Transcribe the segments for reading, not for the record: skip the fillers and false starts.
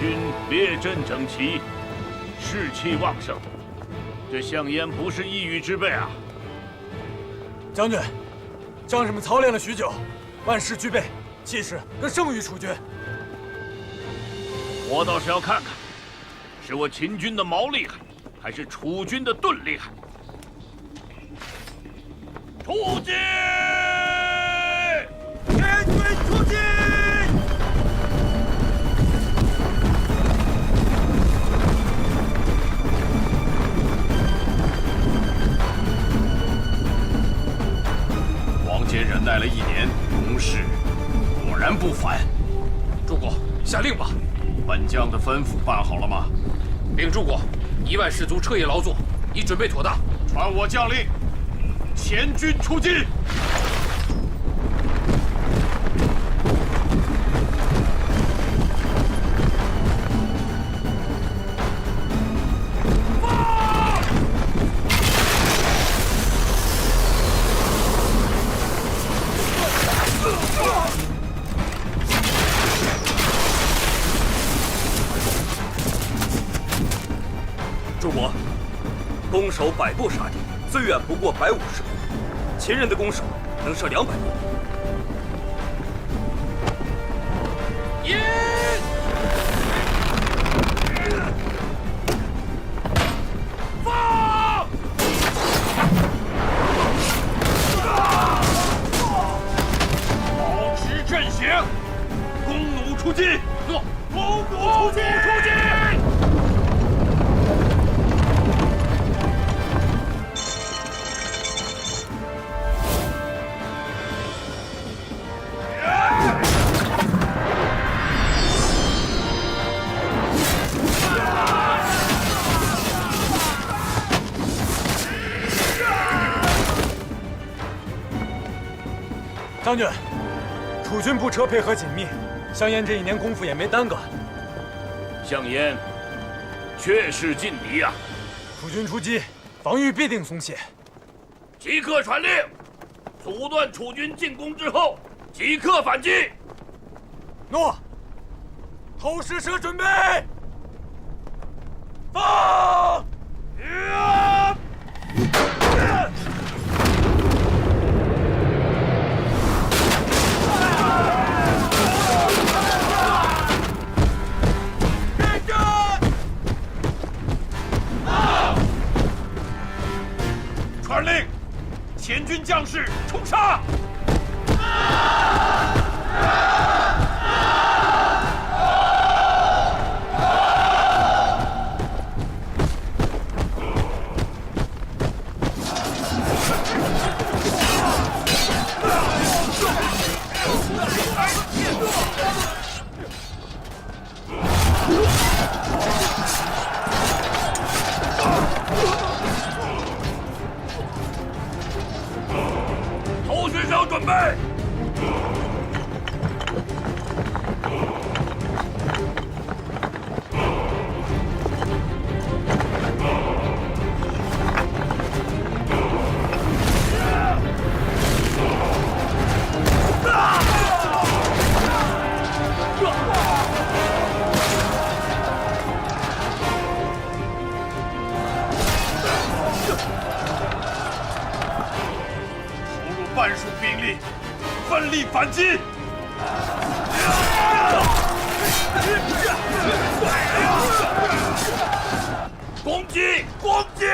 军列阵整齐，士气旺盛。这项燕不是一羽之辈啊！将军，将士们操练了许久，万事俱备，气势更胜于楚军。我倒是要看看，是我秦军的矛厉害，还是楚军的盾厉害。出击！全军出击！王坚忍耐了1年，攻势果然不凡。主公，下令吧。本将的吩咐办好了吗？禀主公，1万士卒彻夜劳作，已准备妥当。传我将令，前军出击！主公，攻守百步杀敌，最远不过150步。秦人的弓手能射200步。引！放！保持阵型，弓弩出击！诺，弓弩出击！将军，楚军步车配合紧密，项燕这1年功夫也没耽搁。项燕确是劲敌呀！楚军出击，防御必定松懈。即刻传令，阻断楚军进攻之后，即刻反击。诺。投石蛇准备，放！传令，前军将士冲杀！投石手准备。半数兵力，奋力反击！攻击！攻击！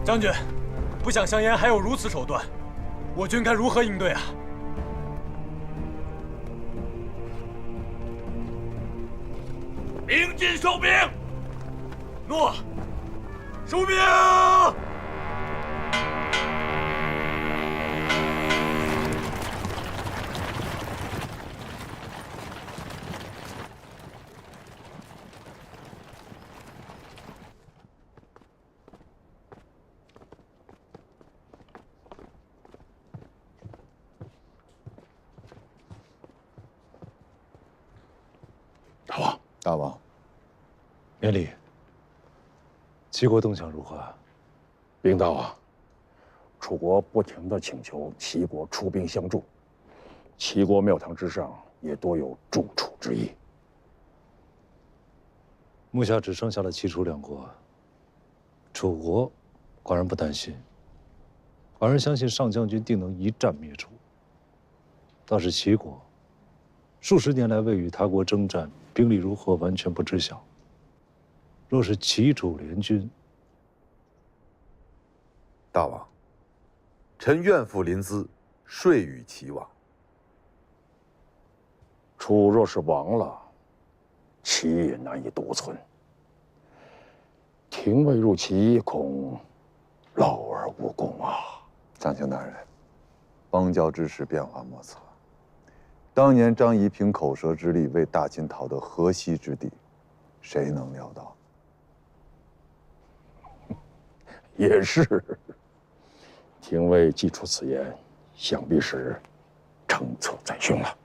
将军，不想香烟还有如此手段，我军该如何应对啊？鸣金收兵。诺。收兵！大王，大王，免礼。齐国动向如何？禀大王，楚国不停地请求齐国出兵相助，齐国庙堂之上也多有助楚之意。目下只剩下了齐楚两国，楚国寡人不担心，寡人相信上将军定能一战灭楚。倒是齐国，数十年来未与他国征战，兵力如何完全不知晓。若是齐楚联军，大王，臣愿付临淄，遂与齐王。楚若是亡了，齐也难以独存。廷尉入齐，恐劳而无功啊！将军大人，邦交之事变化莫测。当年张仪凭口舌之力为大秦讨得河西之地，谁能料到？也是。廷尉既出此言，想必是诚策在胸了。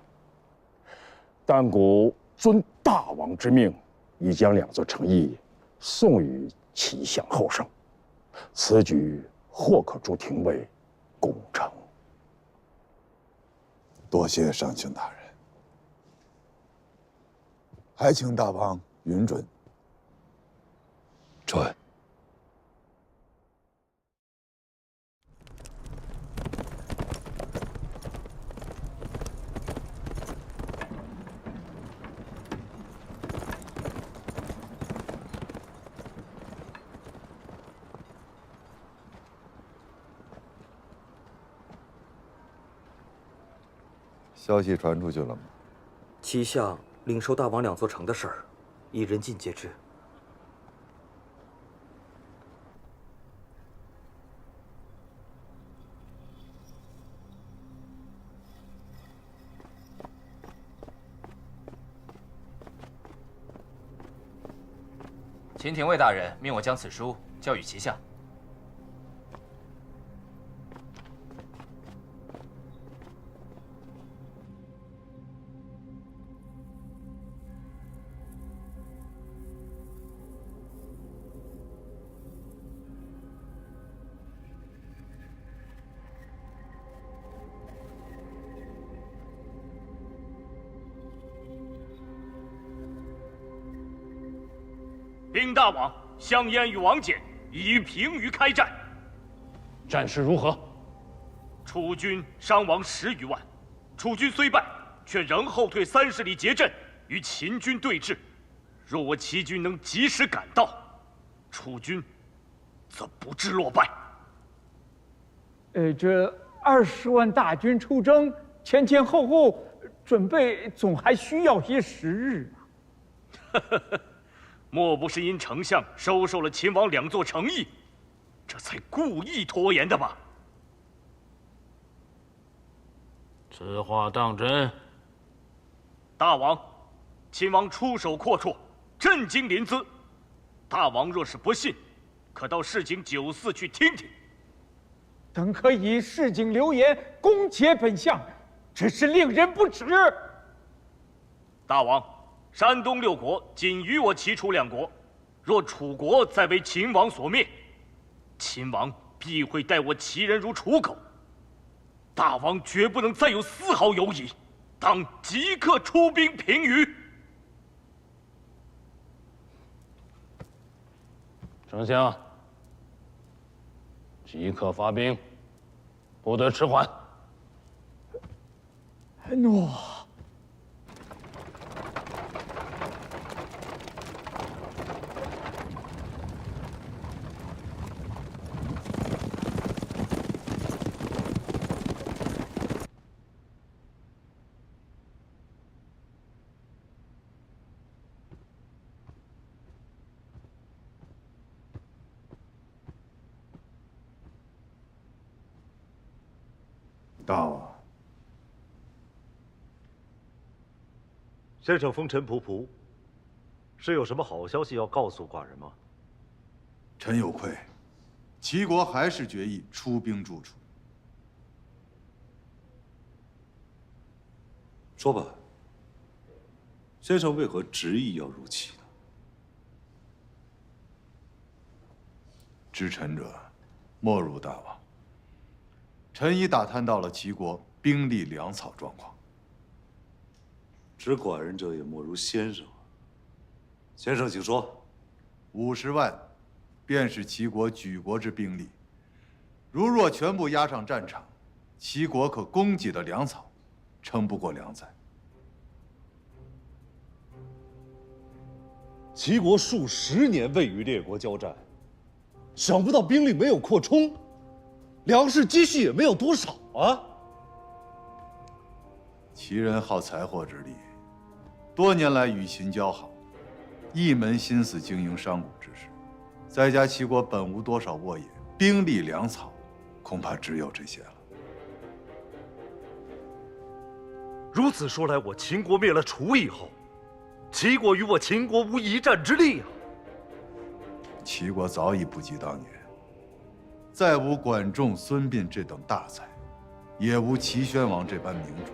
但古遵大王之命，已将2座城邑送与齐相后生，此举或可助廷尉攻城。多谢上卿大人，还请大王允准。准。消息传出去了吗？齐相领受大王2座城的事儿，已人尽皆知。秦廷尉大人命我将此书交与齐相。禀大王，香烟与王翦已于平舆开战。战事如何？楚军伤亡10余万，楚军虽败，却仍后退30里结阵，与秦军对峙。若我齐军能及时赶到，楚军则不致落败。这20万大军出征，前前后后准备总还需要些时日啊。莫不是因丞相收受了秦王2座城邑，这才故意拖延的吧？此话当真？大王，秦王出手阔绰，震惊临淄。大王若是不信，可到市井酒肆去听听。等可以市井流言，攻讦本相，真是令人不齿。大王，山东6国仅余我齐楚2国，若楚国再为秦王所灭，秦王必会待我齐人如刍狗。大王绝不能再有丝毫犹疑，当即刻出兵平舆。丞相，即刻发兵，不得迟缓。诺。大王，先生风尘仆仆，是有什么好消息要告诉寡人吗？臣有愧，齐国还是决意出兵助楚。说吧，先生为何执意要入齐呢？知臣者，莫如大王。臣已打探到了齐国兵力粮草状况。知寡人者也莫如先生。先生，请说。50万，便是齐国举国之兵力。如若全部押上战场，齐国可供给的粮草，撑不过2载。齐国数10年未与列国交战，想不到兵力没有扩充，粮食积蓄也没有多少啊！齐人好财货之力，多年来与秦交好，一门心思经营商贾之事。再加齐国本无多少沃野，兵力粮草，恐怕只有这些了。如此说来，我秦国灭了楚以后，齐国与我秦国无一战之力啊！齐国早已不及当年，再无管仲、孙膑这等大才，也无齐宣王这般明主，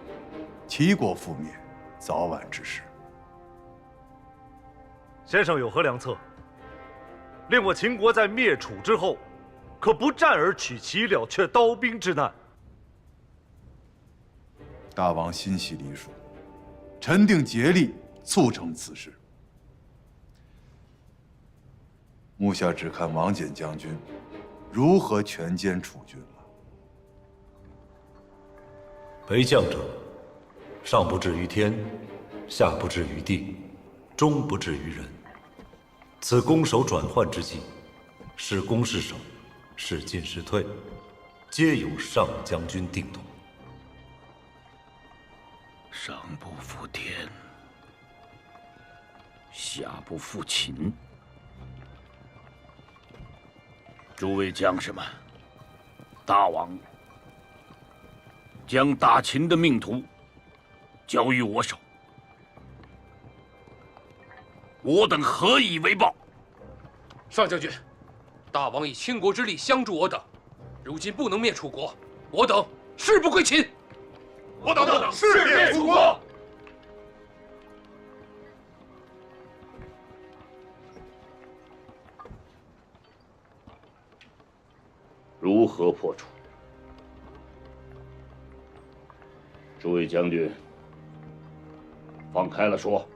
齐国覆灭，早晚之事。先生有何良策，令我秦国在灭楚之后，可不战而取齐，了却刀兵之难？大王心系黎蜀，臣定竭力促成此事。目下只看王翦将军如何全歼楚军了。为将者，上不至于天，下不至于地，中不至于人。此攻守转换之际，是攻是守，是进是退，皆由上将军定夺。上不负天，下不负秦。诸位将士们，大王将打秦的命途交于我手，我等何以为报？上将军，大王以倾国之力相助我等，如今不能灭楚国，我等誓不归秦。我等誓灭楚国。如何破楚？诸位将军，放开了说。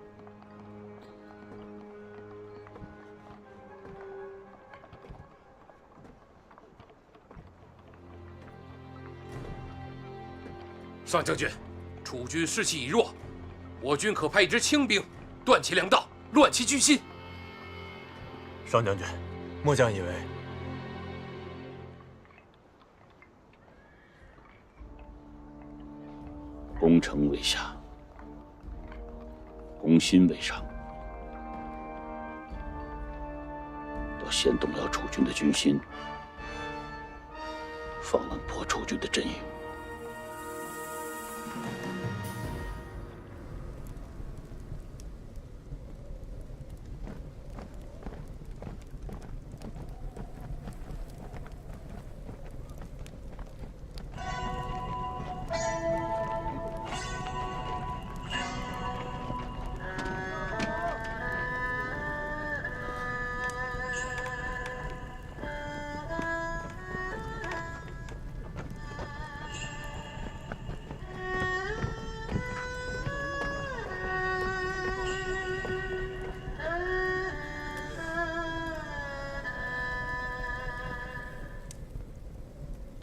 上将军，楚军士气已弱，我军可派一支轻兵，断其粮道，乱其军心。上将军，末将以为，攻城为下，攻心为上，要先动摇楚军的军心，方能破楚军的阵营。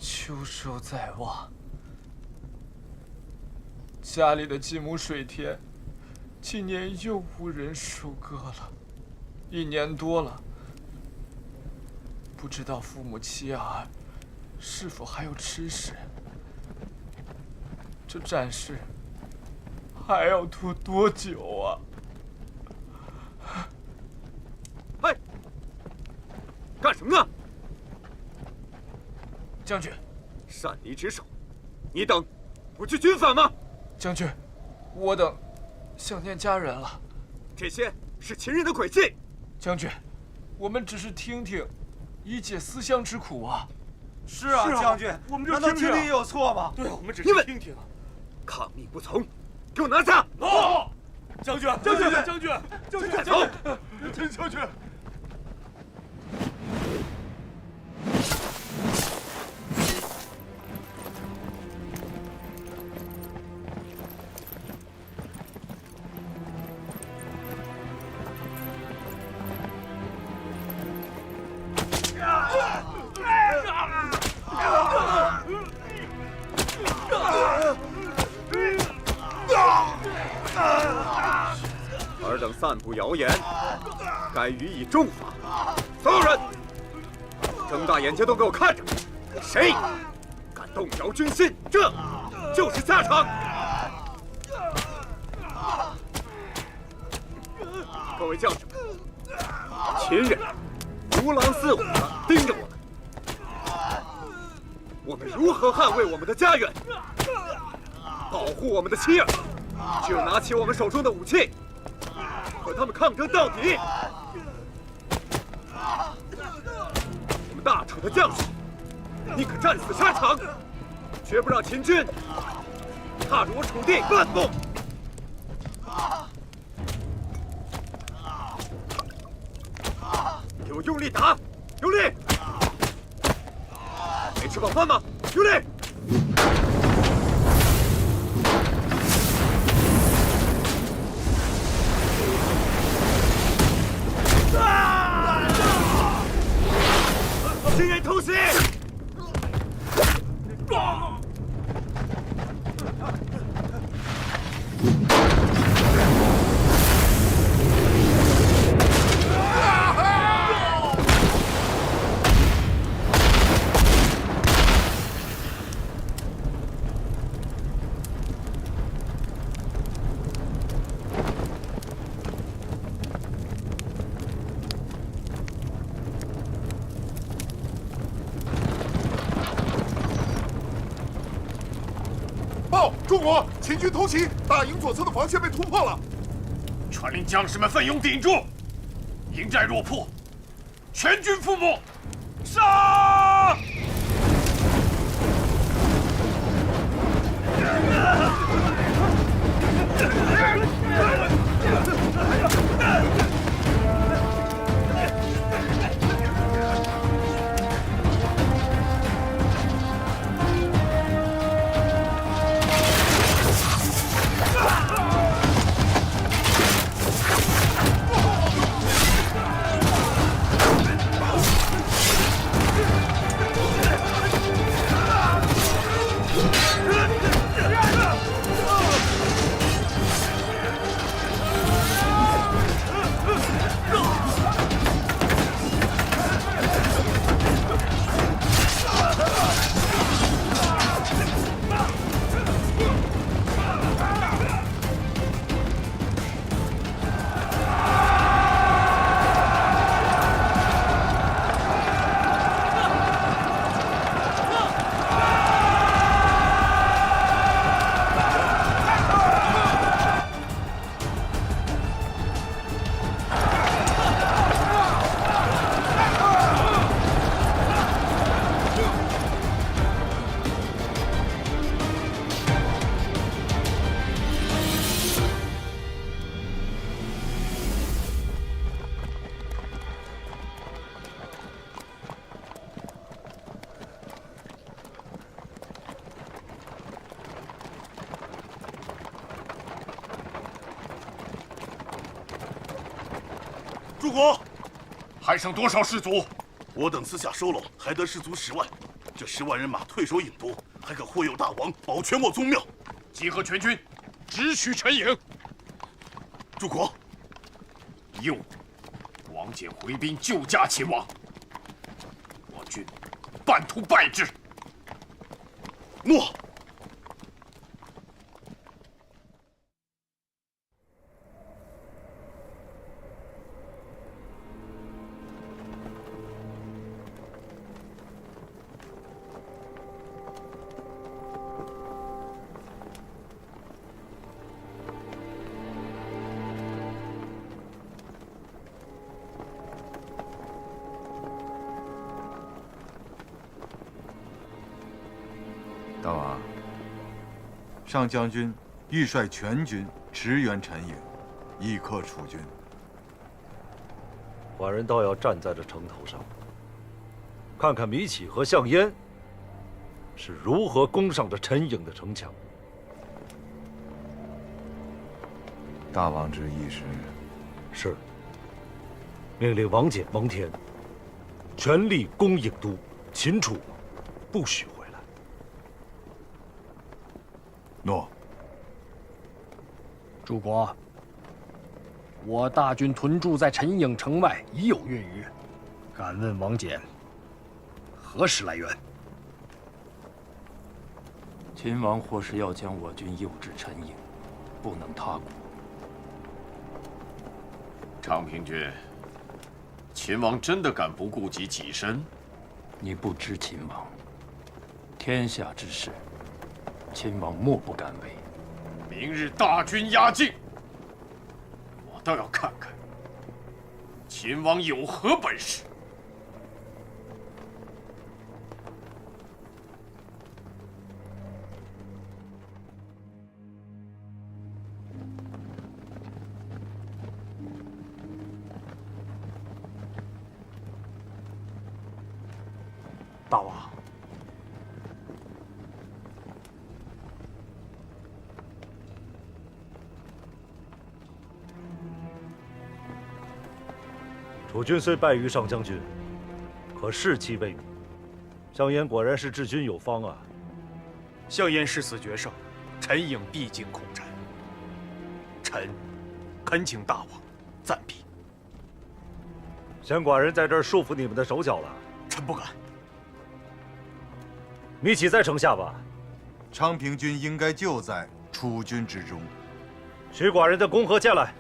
秋收在望，家里的几亩水田，今年又无人收割了，1年多了，不知道父母妻儿是否还有吃食。这战事还要拖多久啊？喂，干什么呢？将军，擅离职守，你等不去军法吗？将军，我等想念家人了。这些是秦人的诡计。将军，我们只是听听，以解思乡之苦啊。是啊，将军，我们难道听听也有错吗？对啊，我们只是听听啊。抗命不从，给我拿下！走！将军，将军，将军，将军，走！将军。尔等散布谣言，该予以重罚。所有人，睁大眼睛都给我看着！谁敢动摇军心，这就是下场！各位将士们，秦人如狼似虎地盯着我们，我们如何捍卫我们的家园，保护我们的妻儿？只有拿起我们手中的武器，和他们抗争到底。我们大楚的将士宁可战死沙场，绝不让秦军踏入我楚地半步。给我用力打，用力！没吃饱饭吗？用力！新人突袭！报，中国秦军突袭，大营左侧的防线被突破了。传令将士们奋勇顶住，营寨若破，全军覆没。杀！诸国，还剩多少士卒？我等私下收拢，还得士卒10万。这10万人马退守郢都，还可护佑大王，保全我宗庙。集合全军，直取陈营。诸国，右，王翦回兵救驾秦王，我军半途败之。诺。上将军欲率全军驰援陈营，以克楚军。寡人倒要站在这城头上，看看米启和项燕是如何攻上这陈营的城墙。大王之意是命令王翦、王天全力攻郢都，擒楚王，不许回来。诺。主公，我大军屯驻在陈营城外已有月余，敢问王翦，何时来援？秦王或是要将我军诱至陈营，不能他国。昌平君，秦王真的敢不顾及己身？你不知秦王，天下之事，秦王莫不敢为。明日大军压境，我倒要看看秦王有何本事。大王，楚军虽败于上将军，可士气未泯。项燕果然是治军有方啊！项燕誓死决胜，陈营必经空战。臣恳请大王暂避。嫌寡人在这儿束缚你们的手脚了？臣不敢。米启在城下吧？昌平君应该就在楚军之中。取寡人的弓和箭来。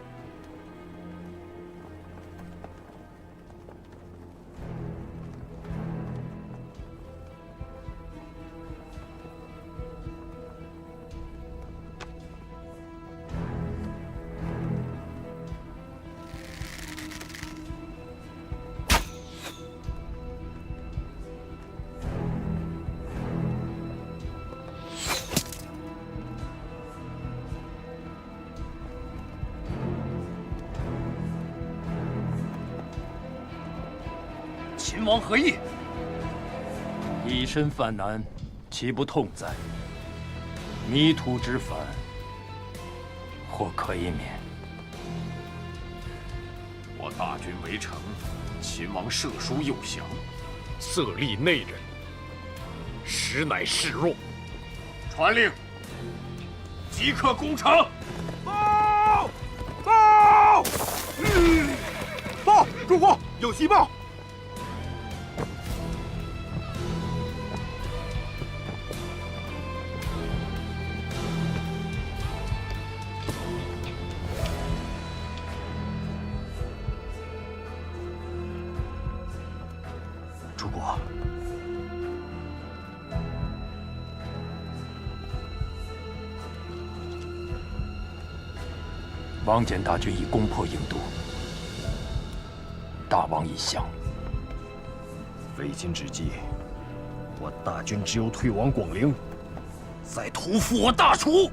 秦王何意？以身犯难，岂不痛哉？迷途知返，或可以免。我大军围城，秦王射书诱降，色厉内荏，实乃示弱。传令，即刻攻城！报！报！报！主公，有急报！主公，王翦大军已攻破郢都，大王已降。为今之计，我大军只有退往广陵，再屠复我大楚。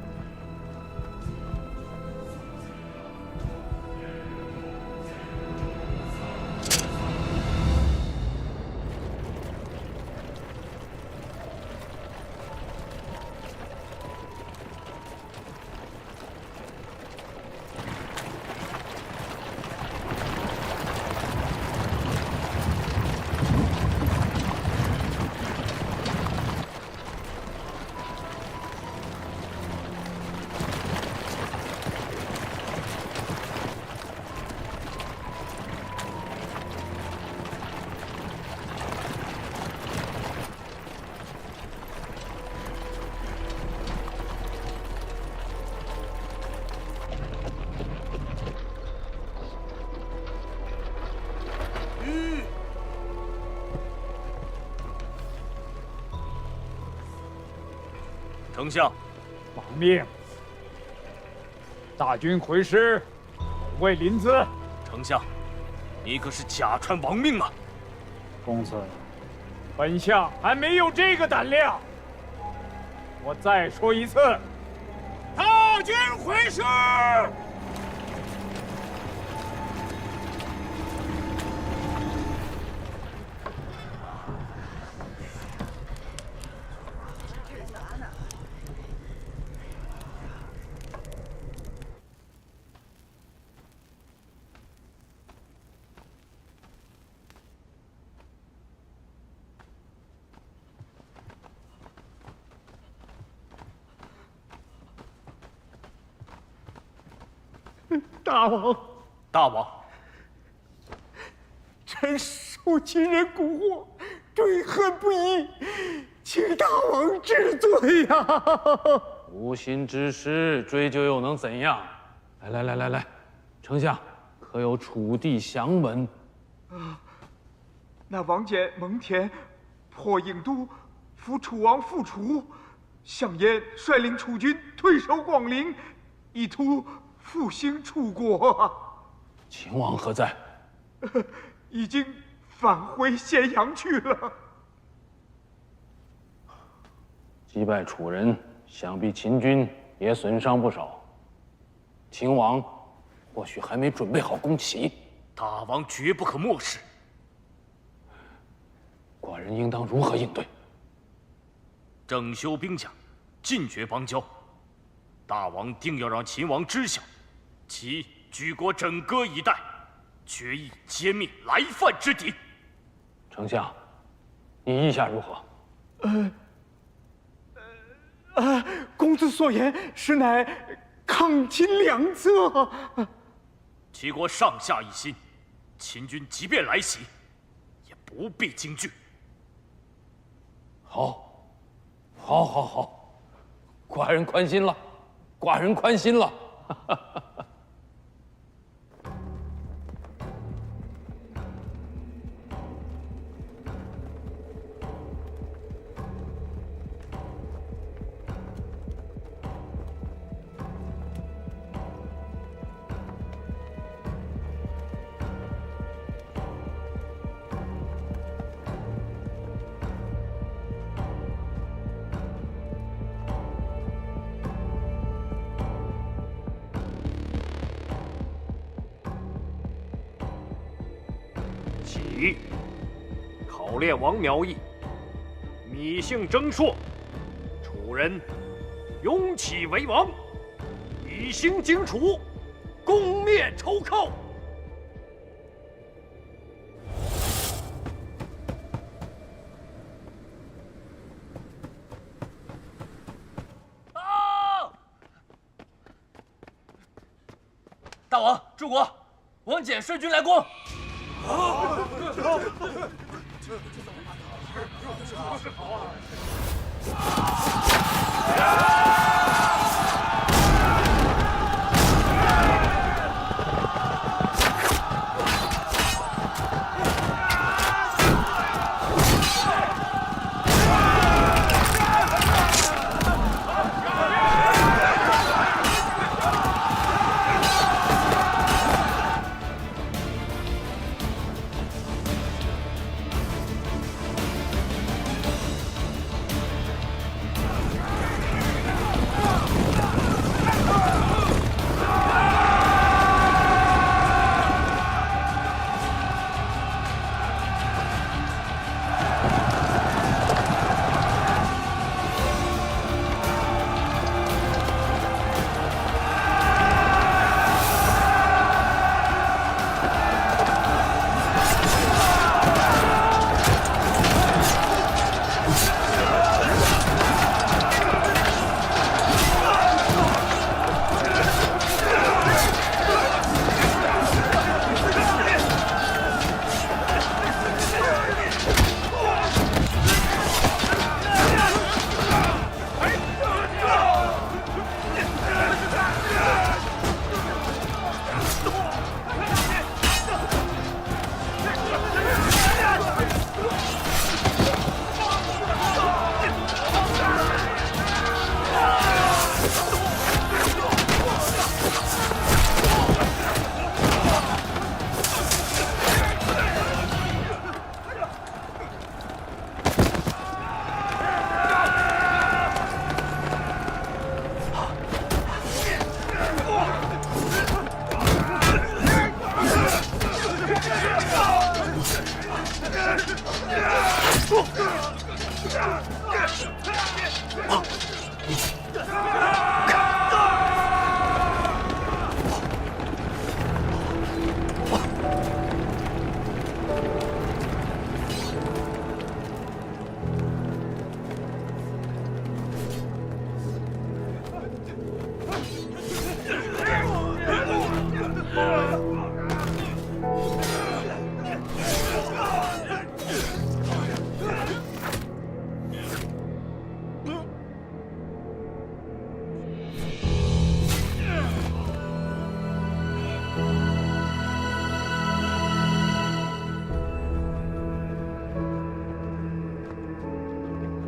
丞相，保命！大军回师，保卫临淄。丞相，你可是假传王命啊！公子，本相还没有这个胆量。我再说一次，大军回师。大王，大王，臣受秦人蛊惑，追恨不已，请大王治罪呀！无心之失，追究又能怎样？来，丞相，可有楚地详闻？那王翦蒙恬破郢都，扶楚王复楚，项燕率领楚军退守广陵，意图复兴楚国。秦王何在？已经返回咸阳去了。击败楚人，想必秦军也损伤不少。秦王或许还没准备好攻齐，大王绝不可漠视。寡人应当如何应对？整修兵甲，禁绝邦交。大王定要让秦王知晓，其举国枕戈以待，决意歼灭来犯之敌。丞相，你意下如何？公子所言实乃抗秦良策。齐国上下一心，秦军即便来袭，也不必惊惧。好，寡人宽心了，寡人宽心了。起，考练王苗裔，芈姓征硕，楚人拥起为王，以兴荆楚，攻灭仇寇。大王，柱国，王翦率军来攻。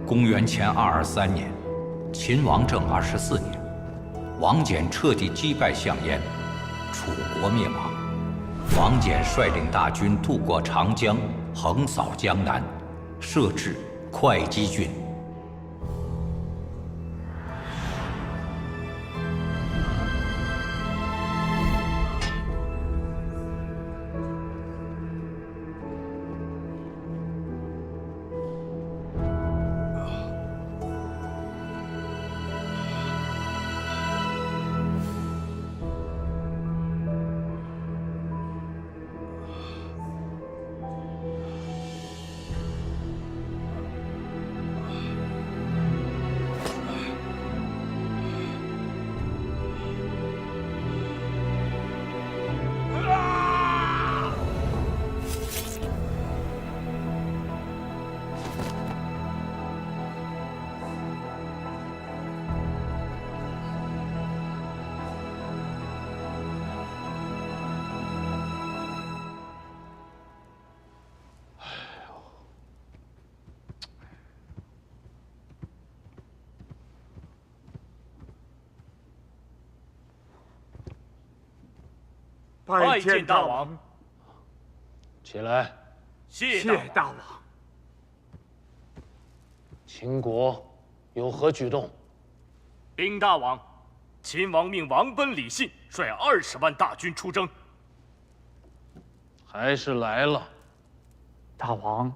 公元前223年，秦王政24年，王翦彻底击败项燕，楚国灭亡。王翦率领大军渡过长江，横扫江南，设置会稽郡。拜见大王。起来。谢大王。秦国有何举动？禀大王，秦王命王贲、李信率20万大军出征。还是来了。大王，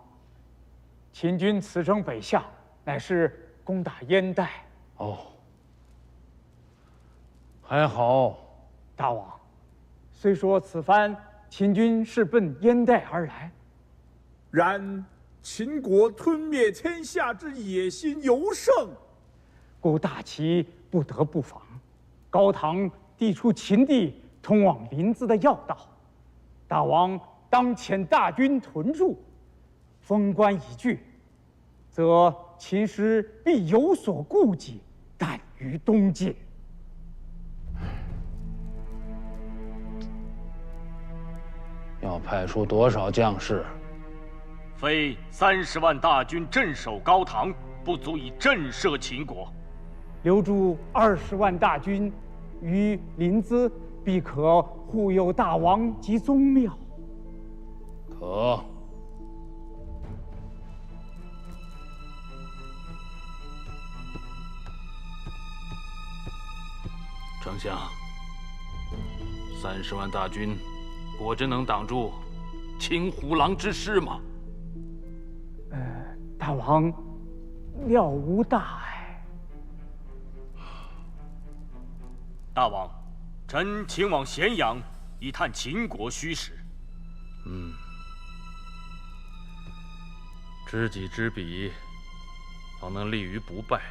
秦军此征北向，乃是攻打燕代。哦，还好。大王，虽说此番秦军是奔燕代而来，然秦国吞灭天下之野心尤盛，故大齐不得不防。高唐递出秦地通往临淄的要道，大王当遣大军屯驻，封关已据，则秦师必有所顾忌，惮于东进。要派出多少将士？非30万大军镇守高唐，不足以震慑秦国。留驻20万大军于临淄，必可护佑大王及宗庙。可。丞相，30万大军果真能挡住秦虎狼之师吗？大王料无大碍。大王，臣前往咸阳一探秦国虚实。知己知彼，方能立于不败。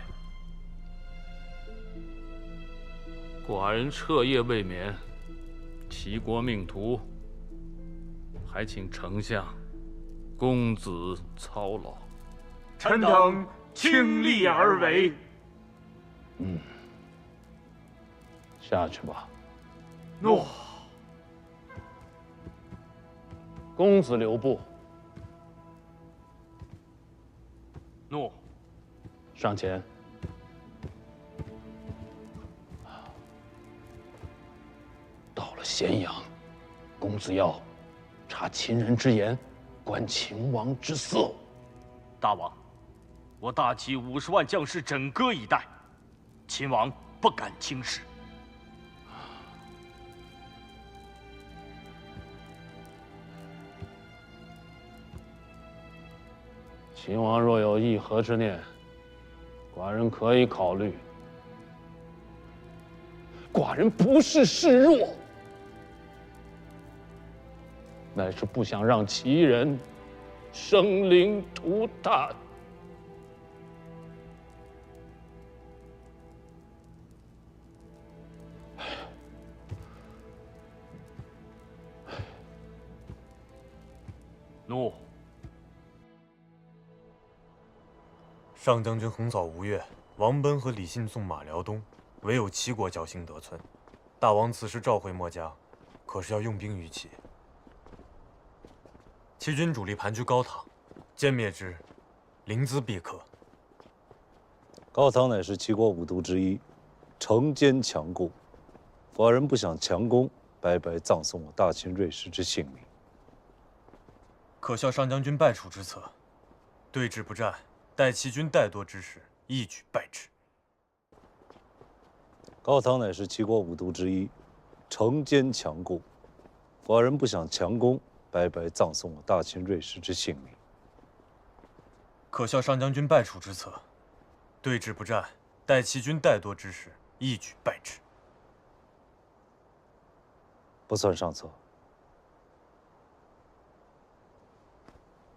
寡人彻夜未眠，齐国命途，还请丞相公子操劳。臣等倾力而为。下去吧。诺。公子留步。诺。上前。到了咸阳，公子要察秦人之言，观秦王之色。大王，我大齐50万将士枕戈以待，秦王不敢轻视。秦王若有议和之念，寡人可以考虑。寡人不是示弱，乃是不想让齐人生灵涂炭。怒！上将军横扫吴越，王贲和李信纵马辽东，唯有齐国侥幸得寸。大王此时召回墨家，可是要用兵于齐。齐军主力盘踞高唐，歼灭之，临淄必可。高唐乃是齐国五都之一，城坚强固，寡人不想强攻，白白葬送我大秦锐士之性命。可效上将军败楚之策，对峙不战，待齐军怠惰之时，一举败之。高唐乃是齐国五都之一，城坚强固，寡人不想强攻，白白葬送我大秦锐士之性命。可效上将军败楚之策，对峙不战，待齐军怠惰之时，一举败之。不算上策。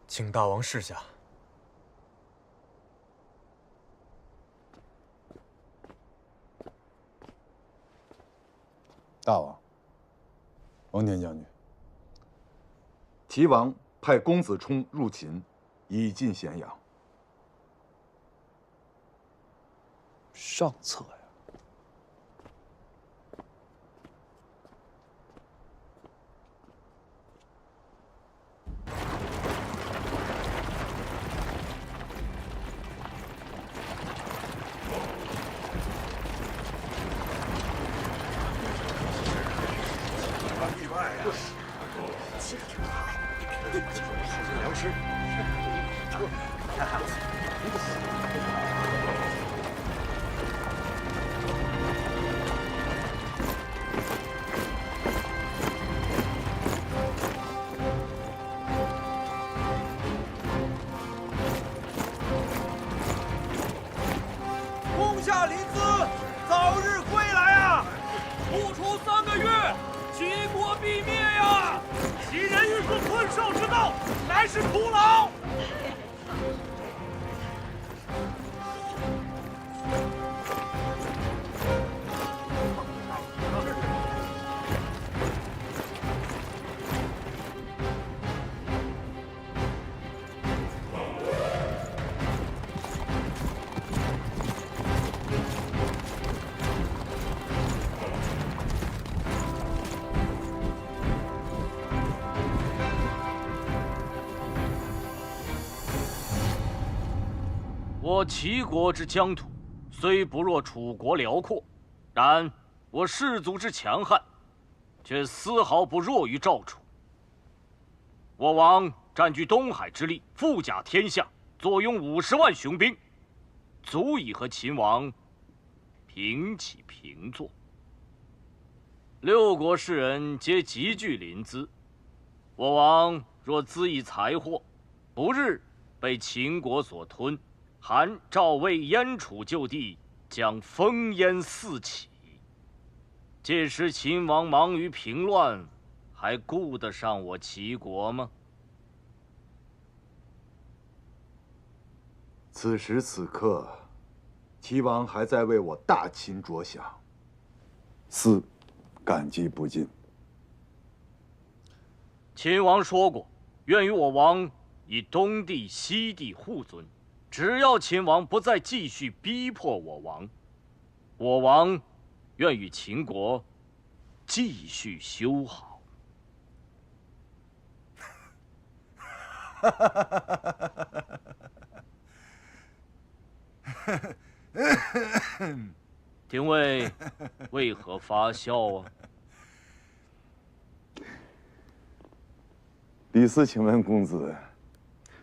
请大王示下。大王，王田将军，齐王派公子冲入秦，以进咸阳。上策呀！良师，看看攻下临淄，早日归来啊！不出3个月，齐国必灭呀！齐人欲做困兽之斗，乃是徒劳。我齐国之疆土，虽不若楚国辽阔，然我士卒之强悍，却丝毫不弱于赵楚。我王占据东海之力，富甲天下，坐拥50万雄兵，足以和秦王平起平坐。6国士人皆集聚临淄，我王若恣意财货，不日被秦国所吞。韩、赵、魏、燕、楚就地，将烽烟四起。届时秦王忙于平乱，还顾得上我齐国吗？此时此刻，齐王还在为我大秦着想，思感激不尽。秦王说过，愿与我王以东地、西地互尊。只要秦王不再继续逼迫我王，我王愿与秦国继续修好。廷尉为何发笑啊？李斯，请问公子，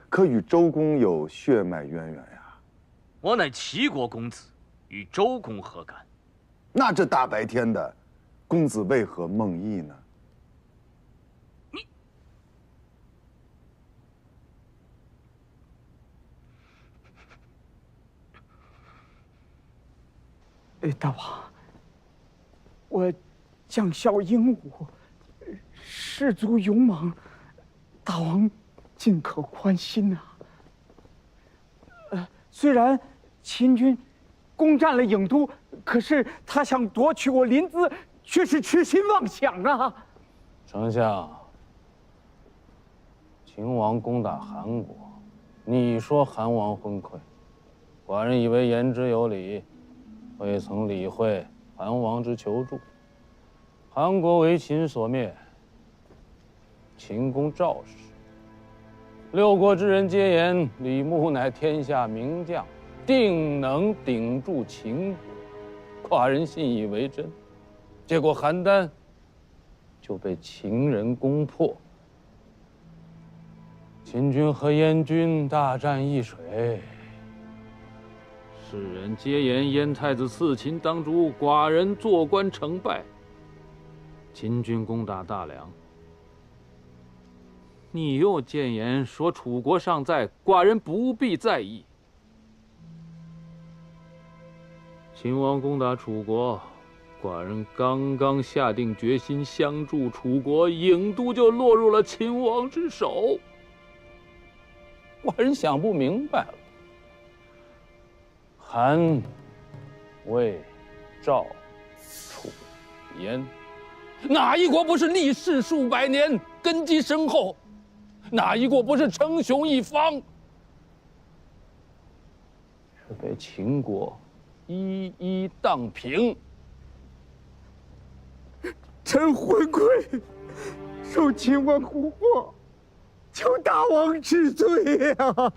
可与周公有血脉渊源呀？我乃齐国公子，与周公何干？那这大白天的，公子为何梦呓呢？大王，我将校英武，士卒勇猛，大王尽可宽心呐。虽然秦军攻占了郢都，可是他想夺取我临淄，却是痴心妄想啊！丞相，秦王攻打韩国，你说韩王昏聩，寡人以为言之有理，未曾理会韩王之求助。韩国为秦所灭，秦攻赵氏。六国之人皆言李牧乃天下名将，定能顶住秦国。寡人信以为真。结果邯郸就被秦人攻破，秦军和燕军大战易水。世人皆言燕太子刺秦当诛，寡人坐观成败。秦军攻打大梁，你又谏言说楚国尚在，寡人不必在意。秦王攻打楚国，寡人刚刚下定决心相助楚国，郢都就落入了秦王之手。寡人想不明白了，韩、魏、赵、楚、燕，哪一国不是立世数百年，根基深厚？哪一国不是称雄一方？是被秦国一一荡平。臣昏聩，受秦王蛊惑，求大王治罪啊！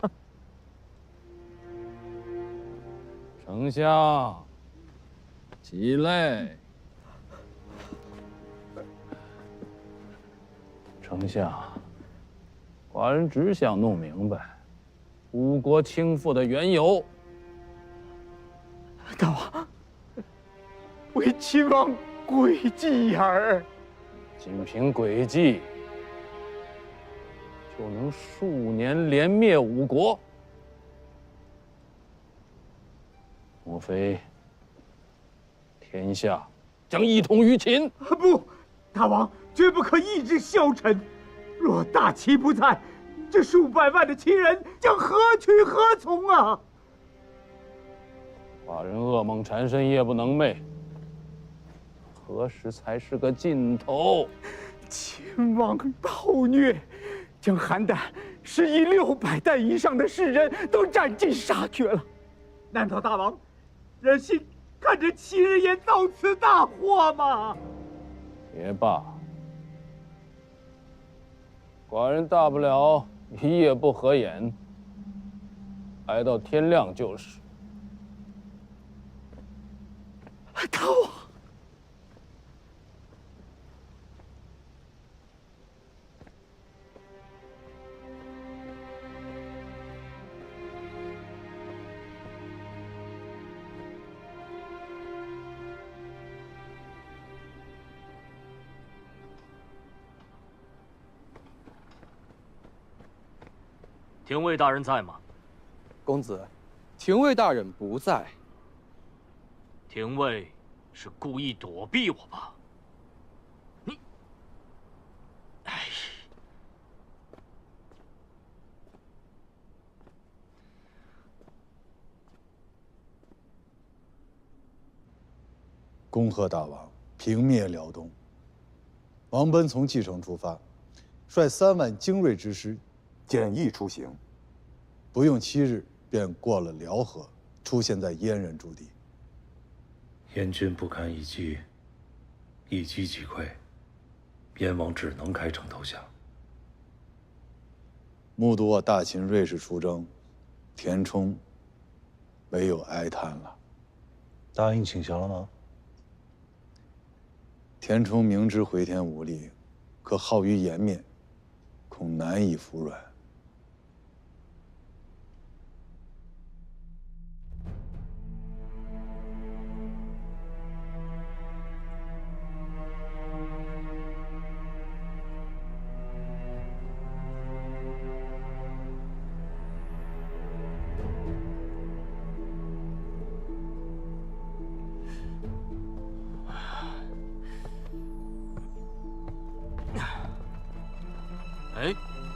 丞相，起来。丞相，寡人只想弄明白吴国倾覆的缘由。大王，为秦王诡计耳。仅凭诡计，就能数年连灭五国？莫非天下将一统于秦？不，大王绝不可抑制消沉。若大齐不在，这数百万的秦人将何去何从啊！寡人噩梦缠身，夜不能寐。何时才是个尽头？秦王暴虐，将邯郸11,600代以上的士人都斩尽杀绝了。难道大王忍心看着齐人也遭此大祸吗？也罢，寡人大不了一夜不合眼，挨到天亮就是。大王，廷尉大人在吗？公子，廷尉大人不在。廷尉是故意躲避我吧？你，哎，恭贺大王平灭辽东。王贲从蓟城出发，率3万精锐之师，简易出行，不用7日便过了辽河，出现在燕人驻地。燕军不堪一击，一击即溃，燕王只能开城投降。目睹我大秦锐士出征，田冲唯有哀叹了。答应请降了吗？田冲明知回天无力，可好于颜面，恐难以服软。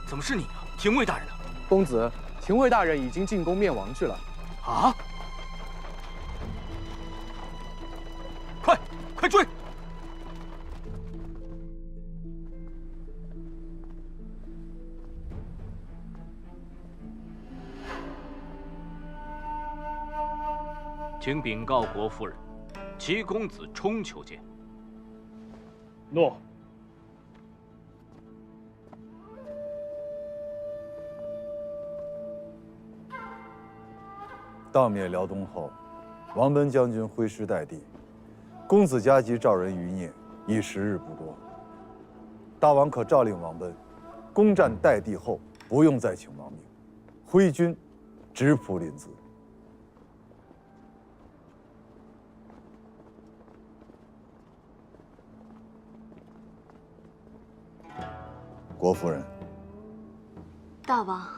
怎么是你呢？廷尉大人呢？公子，廷尉大人已经进宫灭亡去了。啊！快追！请禀告国夫人，齐公子冲求见。诺。荡灭辽东后，王贲将军挥师代地，公子加急召人余孽，已时日不多。大王可诏令王贲，攻占代地后，不用再请王命，挥军直扑临淄。国夫人，大王，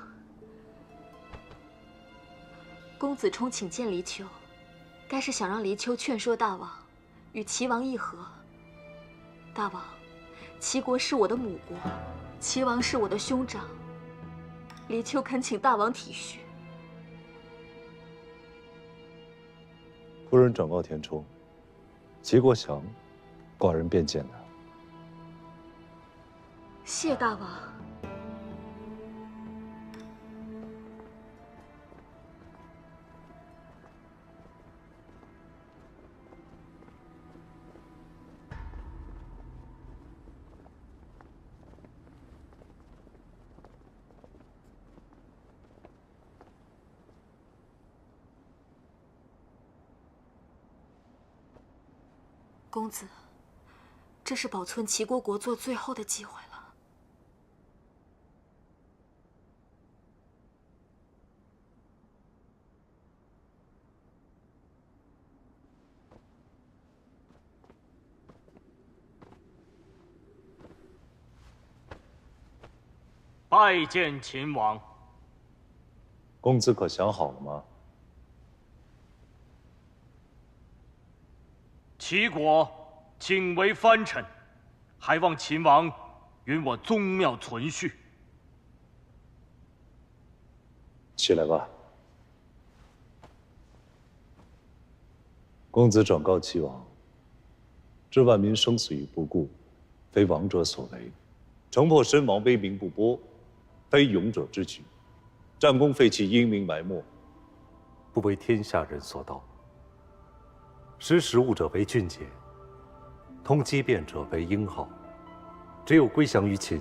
公子冲请见黎丘，该是想让黎丘劝说大王与齐王议和。大王，齐国是我的母国，齐王是我的兄长，黎丘恳请大王体恤。夫人转告田冲，齐国降，寡人便见他。谢大王。公子，这是保存齐国国祚最后的机会了。拜见秦王。公子可想好了吗？齐国仅为藩臣，还望秦王允我宗庙存续。起来吧。公子转告齐王，这万民生死于不顾，非王者所为；城破身亡，威名不播，非勇者之举；战功废弃，英名埋没，不为天下人所道。识时务者为俊杰，通机变者为英豪。只有归降于秦，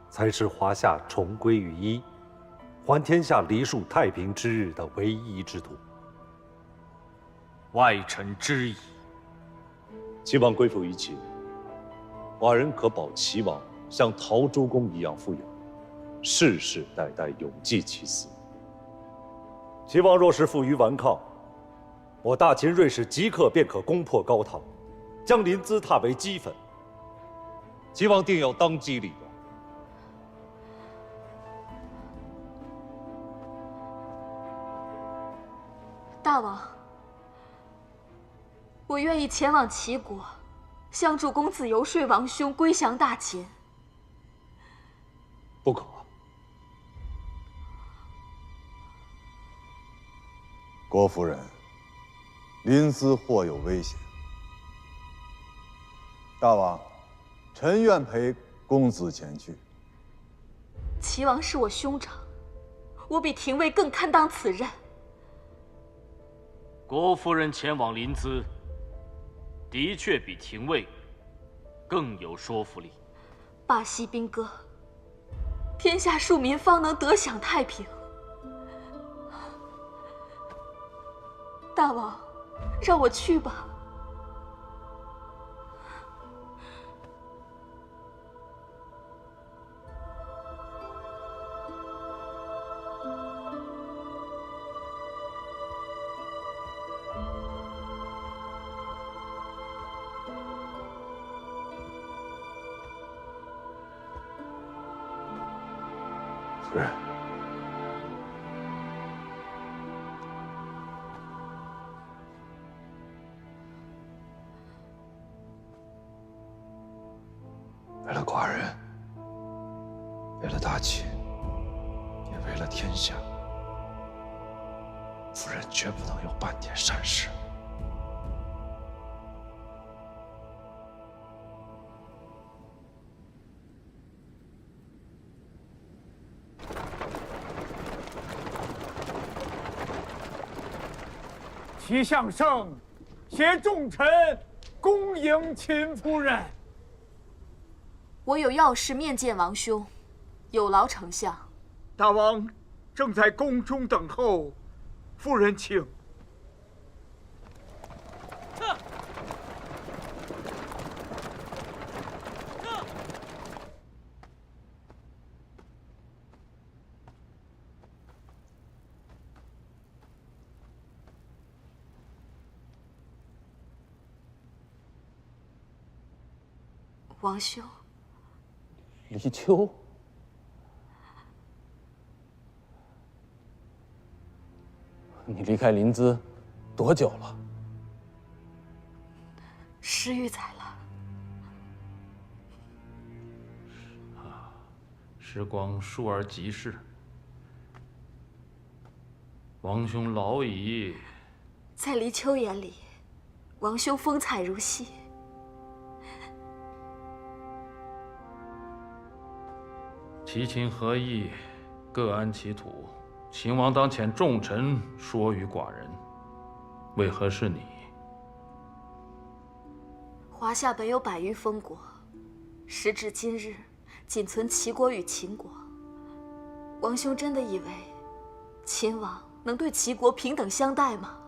才是华夏重归于一，还天下梨树太平之日的唯一之途。外臣知矣。齐王归附于秦，寡人可保齐王像陶朱公一样富有，世世代代永继其嗣。齐王若是负隅顽抗，我大秦锐士即刻便可攻破高唐，将临淄踏为齑粉。齐王定要当机立断。大王，我愿意前往齐国，相助公子游说王兄归降大秦。不可。国夫人，临淄或有危险。大王，臣愿陪公子前去。齐王是我兄长，我比廷尉更堪当此任。国夫人前往临淄，的确比廷尉更有说服力。罢息兵戈，天下庶民方能得享太平。大王，让我去吧。是。为了寡人，为了大秦，也为了天下，夫人绝不能有半点闪失。齐相胜携众臣恭迎秦夫人。我有要事面见王兄，有劳丞相。大王正在宫中等候，夫人请。王兄，李秋，你离开临淄多久了？10余载了。时光倏而即逝，王兄老矣。在黎秋眼里，王兄风采如昔。齐秦合议，各安其土。秦王当遣众臣说与寡人，为何是你？华夏本有100余封国，时至今日，仅存齐国与秦国。王兄真的以为秦王能对齐国平等相待吗？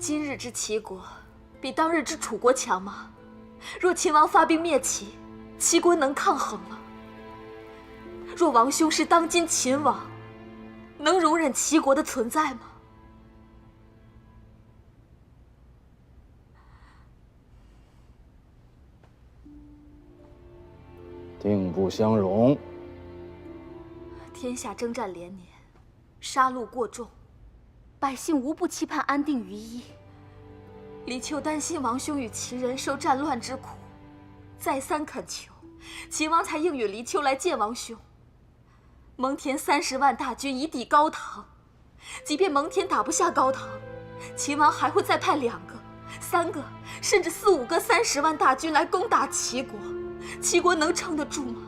今日之齐国，比当日之楚国强吗？若秦王发兵灭齐，齐国能抗衡吗？若王兄是当今秦王，能容忍齐国的存在吗？定不相容。天下征战连年，杀戮过重，百姓无不期盼安定于一。李秋担心王兄与齐人受战乱之苦，再三恳求，齐王才应允黎秋来见王兄。蒙恬30万大军以抵高唐，即便蒙恬打不下高唐，齐王还会再派2个、3个，甚至4、5个30万大军来攻打齐国，齐国能撑得住吗？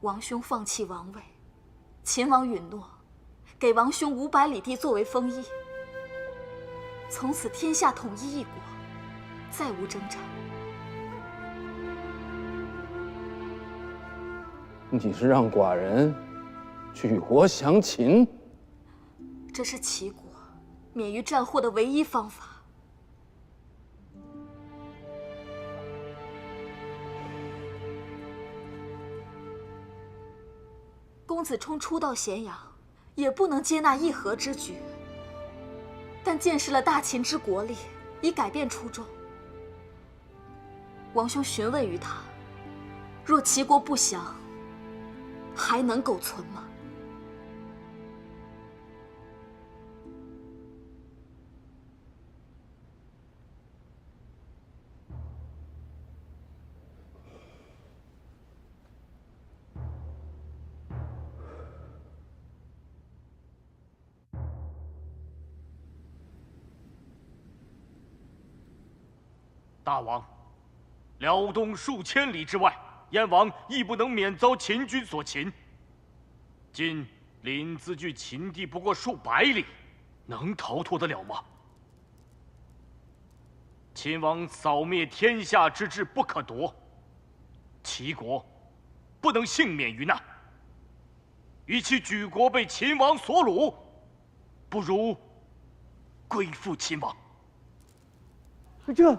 王兄放弃王位，秦王允诺给王兄500里地作为封邑，从此天下统一一国，再无征战。你是让寡人举国降秦？这是齐国免于战祸的唯一方法。公子冲初到咸阳，也不能接纳议和之举，但见识了大秦之国力，已改变初衷。王兄询问于他，若齐国不降，还能苟存吗？大王，辽东数千里之外，燕王亦不能免遭秦军所擒。今临淄距秦地不过数百里，能逃脱得了吗？秦王扫灭天下之志不可夺，齐国不能幸免于难。与其举国被秦王所虏，不如归附秦王。这。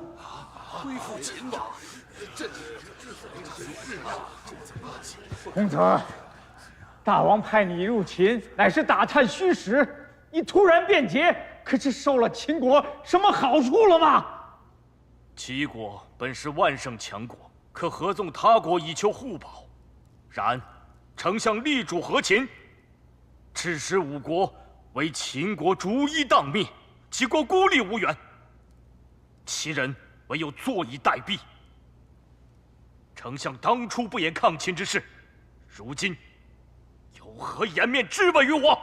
恢复秦王，公子，大王派你入秦，乃是打探虚实。你突然变节，可是受了秦国什么好处了吗？齐国本是万圣强国，可合纵他国以求互保。然丞相力主和秦，此时5国为秦国逐一荡灭，齐国孤立无援，其人唯有坐以待毙。丞相当初不言抗秦之事，如今有何颜面质问于我？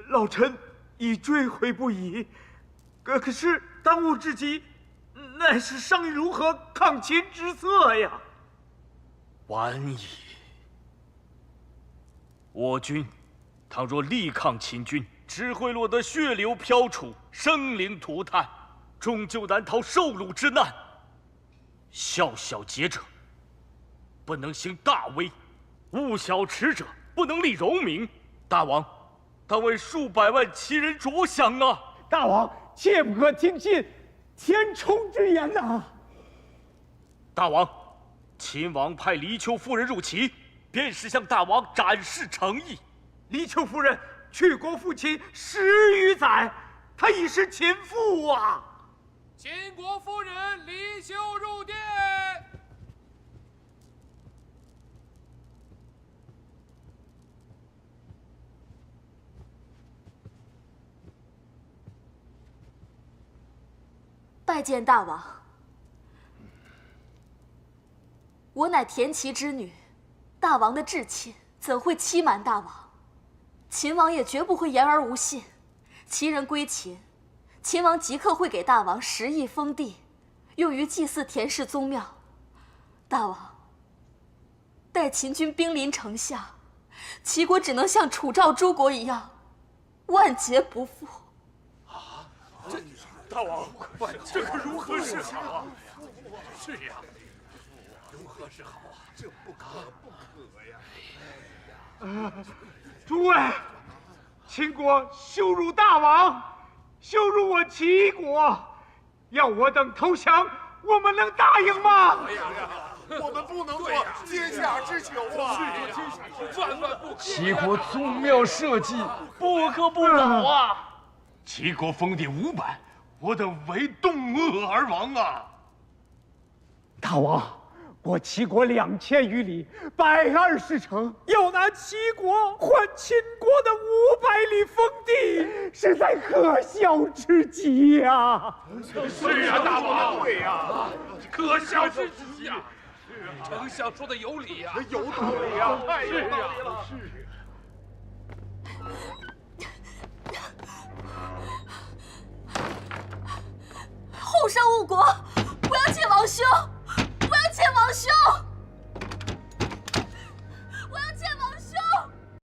老臣已追悔不已，可是当务之急，乃是商议如何抗秦之策呀。晚矣。我军倘若力抗秦军，只会落得血流飘杵，生灵涂炭，终究难逃受辱之难。孝小节者不能行大威，务小耻者不能立荣名。大王，当为数百万齐人着想啊！大王，切不可听信填充之言呐！大王，秦王派黎丘夫人入齐，便是向大王展示诚意。黎丘夫人去国父秦10余载，她已是秦妇啊！秦国夫人黎丘入殿。拜见大王。我乃田齐之女，大王的至亲怎会欺瞒大王？秦王也绝不会言而无信。齐人归秦，秦王即刻会给大王10亿封地，用于祭祀田氏宗庙。大王，待秦军兵临城下，齐国只能像楚赵诸国一样，万劫不复。大王，这可如何是好啊？是呀，如何是好啊？这不可呀！诸位，秦国羞辱大王，羞辱我齐国，要我等投降，我们能答应吗？我们不能做阶下之囚啊！万万不可！齐国宗庙社稷不可不保啊！齐国封地500。我等唯动恶而亡啊！大王，过齐国2000余里，120城，要拿齐国换秦国的500里封地，实在可笑之极呀！是啊，大王，对呀，可笑之极呀！丞相说的有理呀，有道理呀，太有道理了。后生误国，我要见王兄，我要见王兄。